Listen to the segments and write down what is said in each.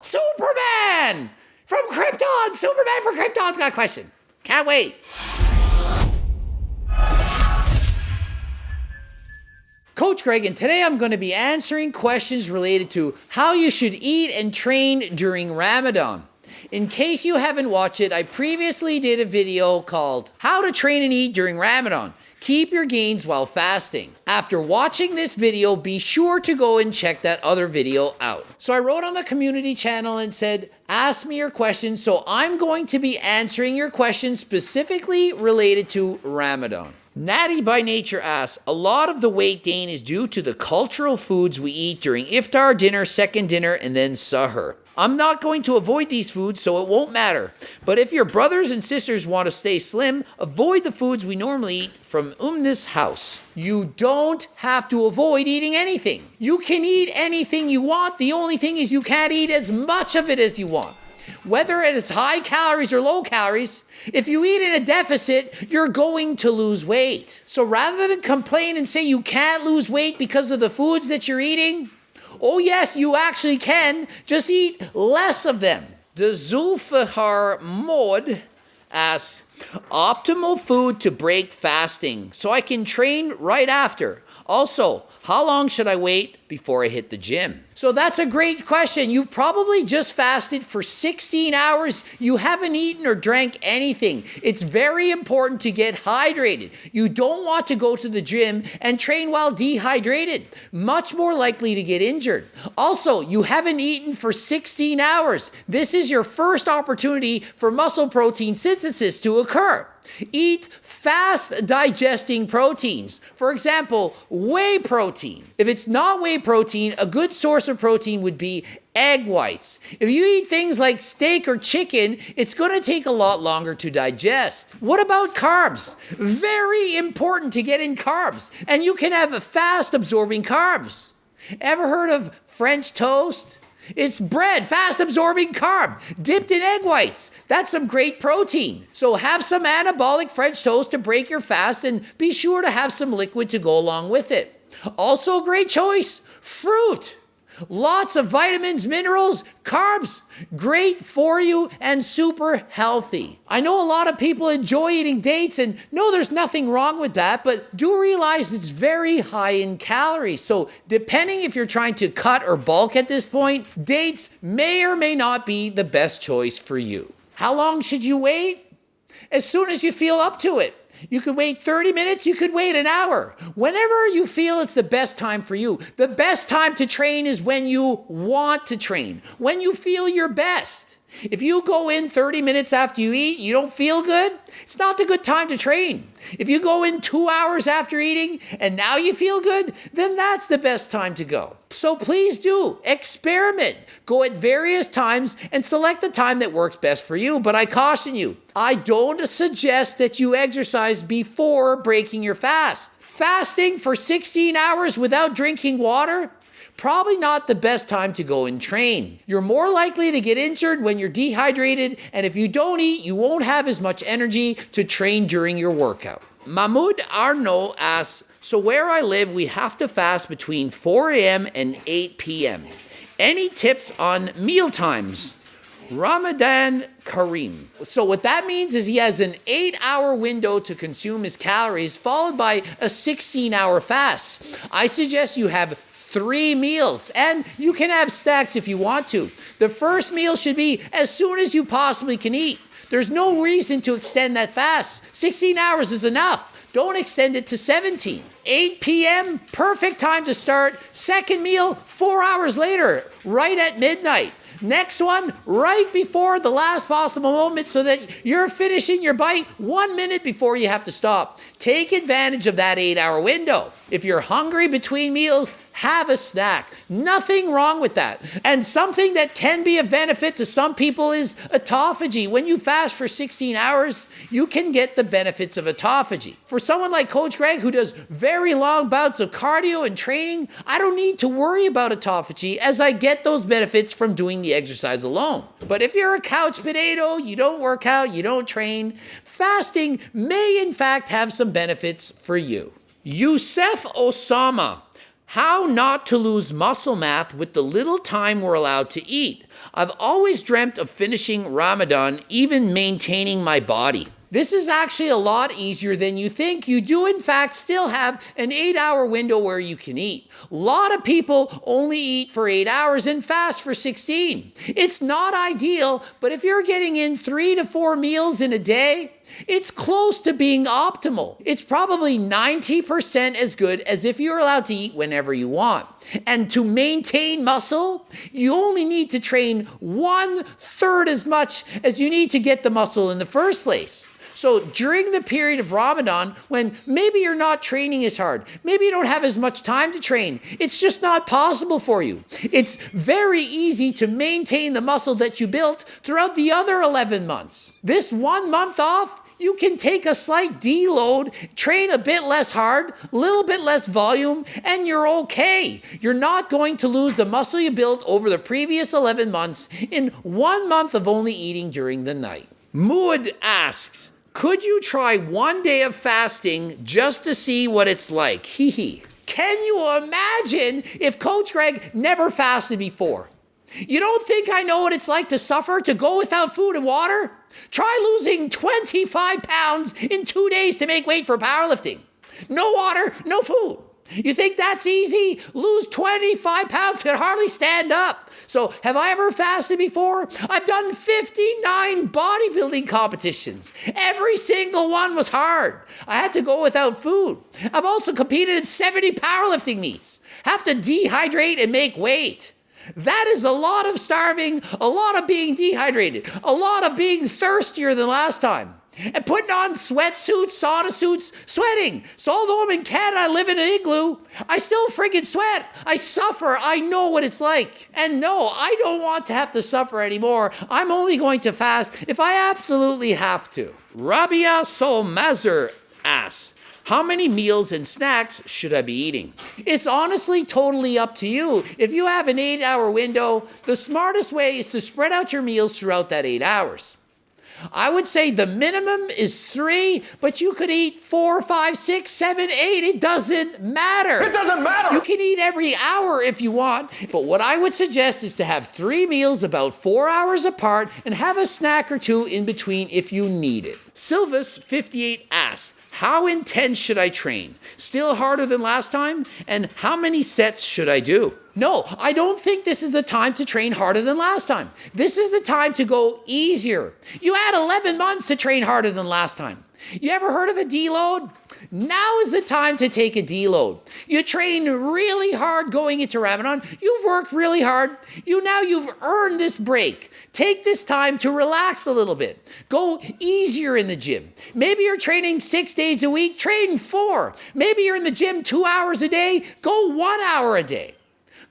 Superman from Krypton! Superman from Krypton's got a question. Can't wait. Coach Greg, and today I'm going to be answering questions related to how you should eat and train during Ramadan. In case you haven't watched it, I previously did a video called How to Train and Eat During Ramadan. Keep your gains while fasting. After watching this video, be sure to go and check that other video out. So I wrote on the community channel and said, ask me your questions. So I'm going to be answering your questions specifically related to Ramadan. Natty by Nature asks, a lot of the weight gain is due to the cultural foods we eat during iftar, dinner, second dinner, and then sahur. I'm not going to avoid these foods, so it won't matter. But if your brothers and sisters want to stay slim, avoid the foods we normally eat from Umna's house. You don't have to avoid eating anything. You can eat anything you want. The only thing is you can't eat as much of it as you want. Whether it is high calories or low calories, if you eat in a deficit, you're going to lose weight. So rather than complain and say you can't lose weight because of the foods that you're eating, oh yes, you actually can. Just eat less of them. The Zulfahar Mod asks, optimal food to break fasting so I can train right after. Also, how long should I wait before I hit the gym? So that's a great question. You've probably just fasted for 16 hours. You haven't eaten or drank anything. It's very important to get hydrated. You don't want to go to the gym and train while dehydrated. Much more likely to get injured. Also, you haven't eaten for 16 hours. This is your first opportunity for muscle protein synthesis to occur. Eat fast digesting proteins. For example, whey protein. If it's not whey protein, a good source of protein would be egg whites. If you eat things like steak or chicken, it's going to take a lot longer to digest. What about carbs? Very important to get in carbs. And you can have fast absorbing carbs. Ever heard of French toast? It's bread, fast-absorbing carb, dipped in egg whites. That's some great protein. So have some anabolic French toast to break your fast and be sure to have some liquid to go along with it. Also a great choice, fruit. Lots of vitamins, minerals, carbs, great for you and super healthy. I know a lot of people enjoy eating dates, and no, there's nothing wrong with that, but do realize it's very high in calories. So depending if you're trying to cut or bulk at this point, dates may or may not be the best choice for you. How long should you wait? As soon as you feel up to it. You could wait 30 minutes, you could wait an hour. Whenever you feel it's the best time for you. The best time to train is when you want to train, when you feel your best. If you go in 30 minutes after you eat, you don't feel good, it's not the good time to train. If you go in 2 hours after eating and now you feel good, then that's the best time to go. So please do experiment. Go at various times and select the time that works best for you. But I caution you, I don't suggest that you exercise before breaking your fast. Fasting for 16 hours without drinking water, probably not the best time to go and train. You're more likely to get injured when you're dehydrated, and if you don't eat, you won't have as much energy to train during your workout. Mahmoud Arnaud asks, so where I live, we have to fast between 4 a.m. and 8 p.m. Any tips on meal times? Ramadan Kareem. So what that means is he has an 8-hour window to consume his calories, followed by a 16-hour fast. I suggest you have 3 meals, and you can have snacks if you want to. The first meal should be as soon as you possibly can eat. There's no reason to extend that fast. 16 hours is enough. Don't extend it to 17. 8 p.m., perfect time to start. Second meal, 4 hours later, right at midnight. Next one, right before the last possible moment so that you're finishing your bite 1 minute before you have to stop. Take advantage of that 8-hour window. If you're hungry between meals, have a snack. Nothing wrong with that. And something that can be a benefit to some people is autophagy. When you fast for 16 hours, you can get the benefits of autophagy. For someone like Coach Greg, who does very long bouts of cardio and training, I don't need to worry about autophagy as I get those benefits from doing the exercise alone. But if you're a couch potato, you don't work out, you don't train, fasting may in fact have some benefits for you. Youssef Osama How not to lose muscle mass with the little time we're allowed to eat. I've always dreamt of finishing Ramadan, even maintaining my body. This is actually a lot easier than you think. You do, in fact, still have an 8-hour window where you can eat. A lot of people only eat for 8 hours and fast for 16. It's not ideal, but if you're getting in 3 to 4 meals in a day, it's close to being optimal. It's probably 90% as good as if you're allowed to eat whenever you want. And to maintain muscle, you only need to train 1/3 as much as you need to get the muscle in the first place. So during the period of Ramadan, when maybe you're not training as hard, maybe you don't have as much time to train, it's just not possible for you. It's very easy to maintain the muscle that you built throughout the other 11 months. This 1 month off, you can take a slight deload, train a bit less hard, a little bit less volume, and you're okay. You're not going to lose the muscle you built over the previous 11 months in 1 month of only eating during the night. Muad asks, could you try 1 day of fasting just to see what it's like? Hee hee. Can you imagine if Coach Greg never fasted before? You don't think I know what it's like to suffer, to go without food and water? Try losing 25 pounds in 2 days to make weight for powerlifting. No water, no food. You think that's easy? Lose 25 pounds, could hardly stand up. So have I ever fasted before? I've done 59 bodybuilding competitions. Every single one was hard. I had to go without food. I've also competed in 70 powerlifting meets. Have to dehydrate and make weight. That is a lot of starving, a lot of being dehydrated, a lot of being thirstier than last time. And putting on sweatsuits, sauna suits, sweating. So although I'm in Canada, I live in an igloo, I still friggin' sweat. I suffer. I know what it's like. And no, I don't want to have to suffer anymore. I'm only going to fast if I absolutely have to. Rabia Solmazer asks, how many meals and snacks should I be eating? It's honestly totally up to you. If you have an 8-hour window, the smartest way is to spread out your meals throughout that 8 hours. I would say the minimum is 3, but you could eat 4, 5, 6, 7, 8. It doesn't matter. It doesn't matter. You can eat every hour if you want, but what I would suggest is to have 3 meals about 4 hours apart and have a snack or 2 in between if you need it. Silvis58 asks, how intense should I train? Still harder than last time? And how many sets should I do? No, I don't think this is the time to train harder than last time. This is the time to go easier. You had 11 months to train harder than last time. You ever heard of a deload? Now is the time to take a deload. You train really hard going into Ramadan. You've worked really hard. You've earned this break. Take this time to relax a little bit. Go easier in the gym. Maybe you're training 6 days a week, train 4. Maybe you're in the gym 2 hours a day, go 1 hour a day.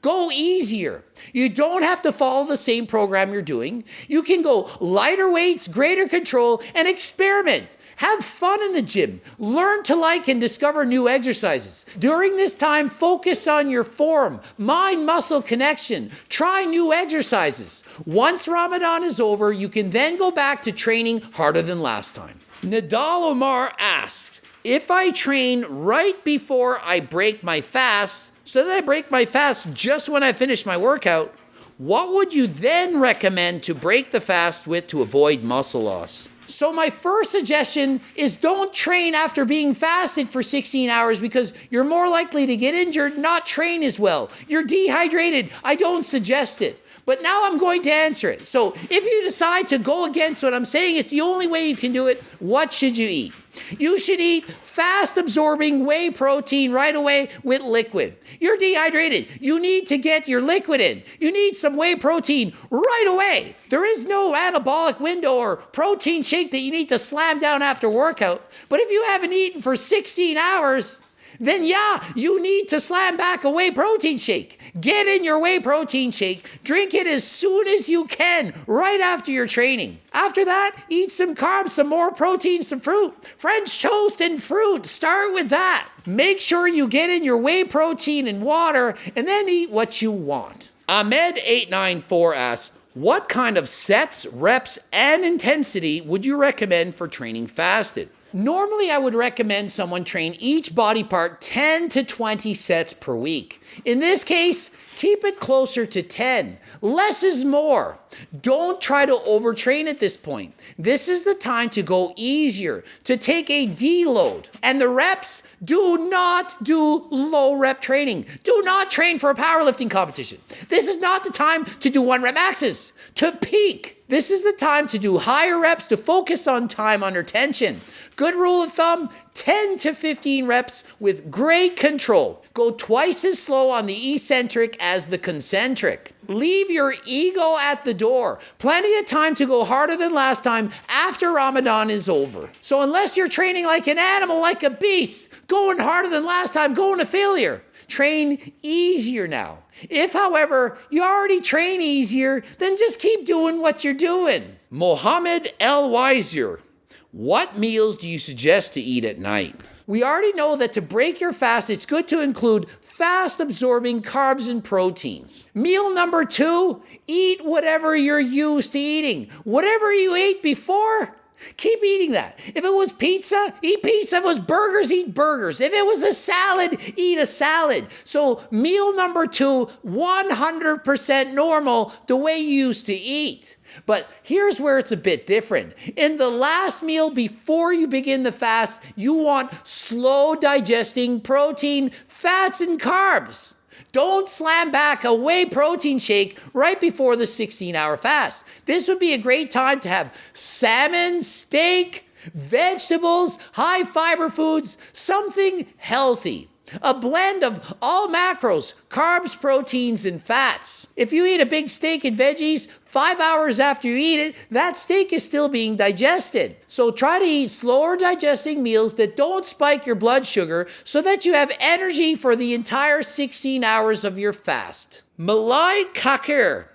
Go easier. You don't have to follow the same program you're doing. You can go lighter weights, greater control, and experiment. Have fun in the gym. Learn to like and discover new exercises. During this time, focus on your form, mind-muscle connection. Try new exercises. Once Ramadan is over, you can then go back to training harder than last time. Nadal Omar asks, if I train right before I break my fast, so that I break my fast just when I finish my workout, what would you then recommend to break the fast with to avoid muscle loss? So my first suggestion is don't train after being fasted for 16 hours because you're more likely to get injured, not train as well. You're dehydrated. I don't suggest it. But now I'm going to answer it. So if you decide to go against what I'm saying, it's the only way you can do it. What should you eat? You should eat fast-absorbing whey protein right away with liquid. You're dehydrated. You need to get your liquid in. You need some whey protein right away. There is no anabolic window or protein shake that you need to slam down after workout. But if you haven't eaten for 16 hours, then yeah, you need to slam back a whey protein shake. Get in your whey protein shake. Drink it as soon as you can, right after your training. After that, eat some carbs, some more protein, some fruit. French toast and fruit. Start with that. Make sure you get in your whey protein and water, and then eat what you want. Ahmed894 asks, what kind of sets, reps, and intensity would you recommend for training fasted? Normally, I would recommend someone train each body part 10 to 20 sets per week. In this case, keep it closer to 10. Less is more. Don't try to overtrain at this point. This is the time to go easier, to take a deload. And the reps, do not do low rep training. Do not train for a powerlifting competition. This is not the time to do 1 rep maxes, to peak. This is the time to do higher reps, to focus on time under tension. Good rule of thumb, 10 to 15 reps with great control. Go twice as slow on the eccentric as the concentric. Leave your ego at the door. Plenty of time to go harder than last time after Ramadan is over. So unless you're training like an animal, like a beast, going harder than last time, going to failure, train easier now. If, however, you already train easier, then just keep doing what you're doing. Mohammed El Wiser, what meals do you suggest to eat at night? We already know that to break your fast, it's good to include fast-absorbing carbs and proteins. Meal number 2, eat whatever you're used to eating. Whatever you ate before, keep eating that. If it was pizza, eat pizza. If it was burgers, eat burgers. If it was a salad, eat a salad. So meal number 2, 100% normal, the way you used to eat. But here's where it's a bit different. In the last meal before you begin the fast, you want slow digesting protein, fats, and carbs. Don't slam back a whey protein shake right before the 16-hour fast. This would be a great time to have salmon, steak, vegetables, high fiber foods, something healthy. A blend of all macros, carbs, proteins, and fats. If you eat a big steak and veggies, 5 hours after you eat it, that steak is still being digested. So try to eat slower digesting meals that don't spike your blood sugar so that you have energy for the entire 16 hours of your fast. Malai Kakir.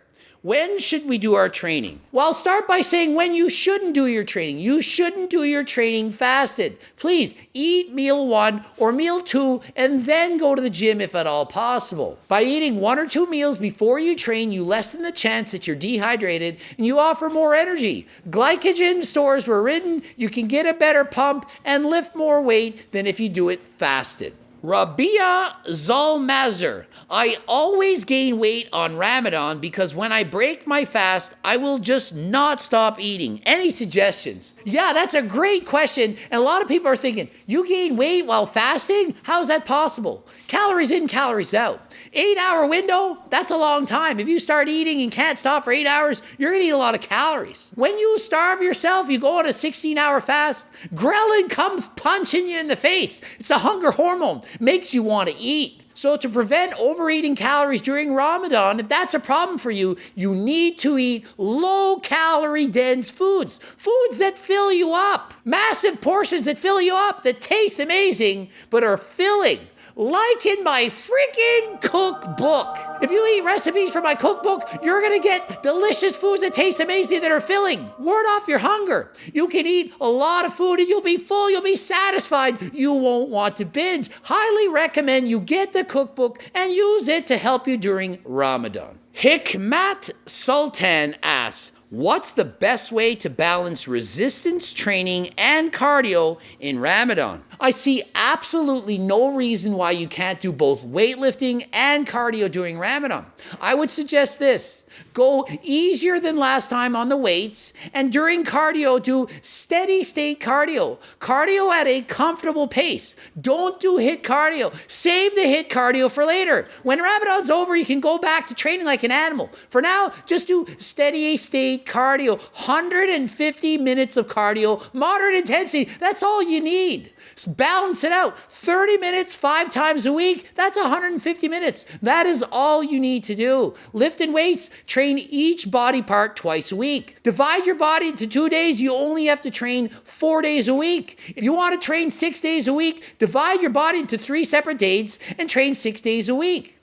When should we do our training? Well, I'll start by saying when you shouldn't do your training. You shouldn't do your training fasted. Please eat meal 1 or meal 2 and then go to the gym if at all possible. By eating 1 or 2 meals before you train, you lessen the chance that you're dehydrated and you offer more energy. Glycogen stores were written, you can get a better pump and lift more weight than if you do it fasted. Rabia Zalmazer. I always gain weight on Ramadan because when I break my fast, I will just not stop eating. Any suggestions? Yeah, that's a great question. And a lot of people are thinking, you gain weight while fasting? How is that possible? Calories in, calories out. 8-hour window, that's a long time. If you start eating and can't stop for 8 hours, you're going to eat a lot of calories. When you starve yourself, you go on a 16-hour fast, ghrelin comes punching you in the face. It's a hunger hormone. Makes you want to eat. So to prevent overeating calories during Ramadan, if that's a problem for you, you need to eat low-calorie dense foods. Foods that fill you up. Massive portions that fill you up, that taste amazing, but are filling. Like in my freaking cookbook. If you eat recipes from my cookbook, you're going to get delicious foods that taste amazing that are filling. Ward off your hunger. You can eat a lot of food and you'll be full, you'll be satisfied. You won't want to binge. Highly recommend you get the cookbook and use it to help you during Ramadan. Hikmat Sultan asks, what's the best way to balance resistance training and cardio in Ramadan? I see absolutely no reason why you can't do both weightlifting and cardio during Ramadan. I would suggest this. Go easier than last time on the weights, and during cardio, do steady state cardio. Cardio at a comfortable pace. Don't do HIIT cardio. Save the HIIT cardio for later. When Ramadan's over, you can go back to training like an animal. For now, just do steady state cardio. 150 minutes of cardio, moderate intensity. That's all you need. Balance it out. 30 minutes 5 times a week, that's 150 minutes. That is all you need to do. Lifting weights, train each body part twice a week. Divide your body into 2 days, you only have to train 4 days a week. If you want to train 6 days a week, divide your body into 3 separate days and train 6 days a week.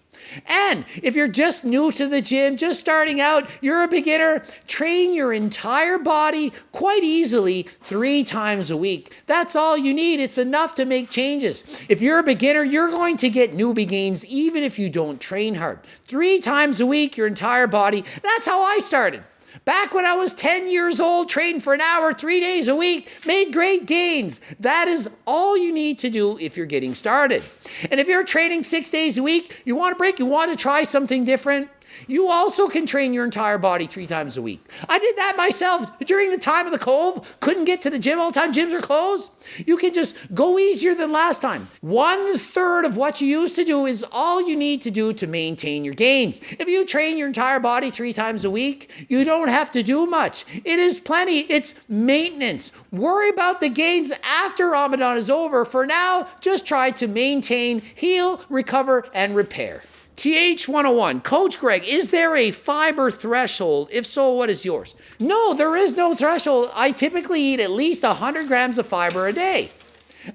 And if you're just new to the gym, just starting out, you're a beginner, train your entire body quite easily 3 times a week. That's all you need. It's enough to make changes. If you're a beginner, you're going to get newbie gains even if you don't train hard. 3 times a week, your entire body. That's how I started. Back when I was 10 years old, trained for an hour, 3 days a week, made great gains. That is all you need to do if you're getting started. And if you're training 6 days a week, you want a break, you want to try something different, you also can train your entire body 3 times a week. I did that myself during the time of the Cove. Couldn't get to the gym all the time. Gyms are closed. You can just go easier than last time. 1/3 of what you used to do is all you need to do to maintain your gains. If you train your entire body 3 times a week, you don't have to do much. It is plenty. It's maintenance. Worry about the gains after Ramadan is over. For now, just try to maintain, heal, recover, and repair. TH101, Coach Greg, is there a fiber threshold? If so, what is yours? No, there is no threshold. I typically eat at least 100 grams of fiber a day.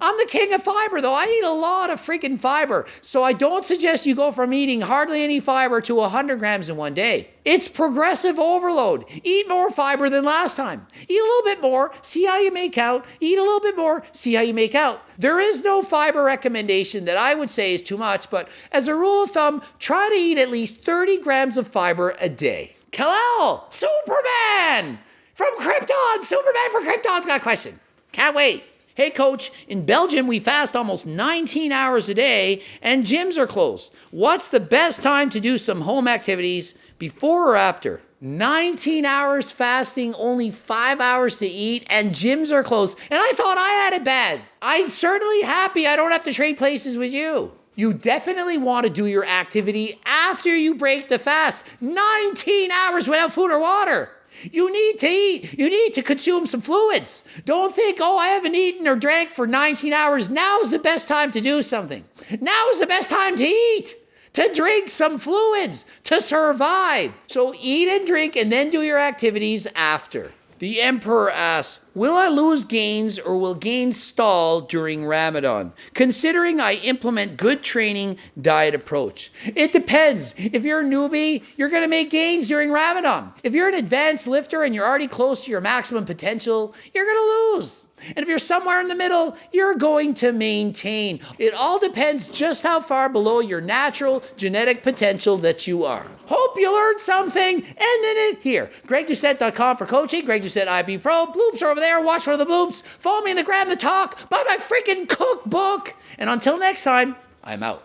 I'm the king of fiber, though. I eat a lot of freaking fiber. So I don't suggest you go from eating hardly any fiber to 100 grams in one day. It's progressive overload. Eat more fiber than last time. Eat a little bit more, see how you make out. Eat a little bit more, see how you make out. There is no fiber recommendation that I would say is too much, but as a rule of thumb, try to eat at least 30 grams of fiber a day. Kal-El, Superman from Krypton. Superman from Krypton's got a question. Can't wait. Hey coach, in Belgium we fast almost 19 hours a day and gyms are closed. What's the best time to do some home activities, before or after? 19 hours fasting, only 5 hours to eat, and gyms are closed. And I thought I had it bad. I'm certainly happy I don't have to trade places with you. You definitely want to do your activity after you break the fast. 19 hours without food or water. You need to eat. You need to consume some fluids. Don't think, oh, I haven't eaten or drank for 19 hours. Now is the best time to do something. Now is the best time to eat, to drink some fluids, to survive. So eat and drink and then do your activities after. The Emperor asks, will I lose gains or will gains stall during Ramadan, considering I implement good training diet approach? It depends. If you're a newbie, you're going to make gains during Ramadan. If you're an advanced lifter and you're already close to your maximum potential, you're going to lose. And if you're somewhere in the middle, you're going to maintain. It all depends just how far below your natural genetic potential that you are. Hope you learned something. Ending it here. GregDoucette.com for coaching. Greg Doucette IB Pro. Bloops are over there. Watch for the bloops. Follow me in the Grab the Talk. Buy my freaking cookbook. And until next time, I'm out.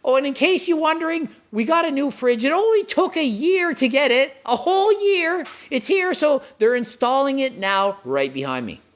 Oh, and in case you're wondering, we got a new fridge. It only took a year to get it. A whole year. It's here, so they're installing it now right behind me.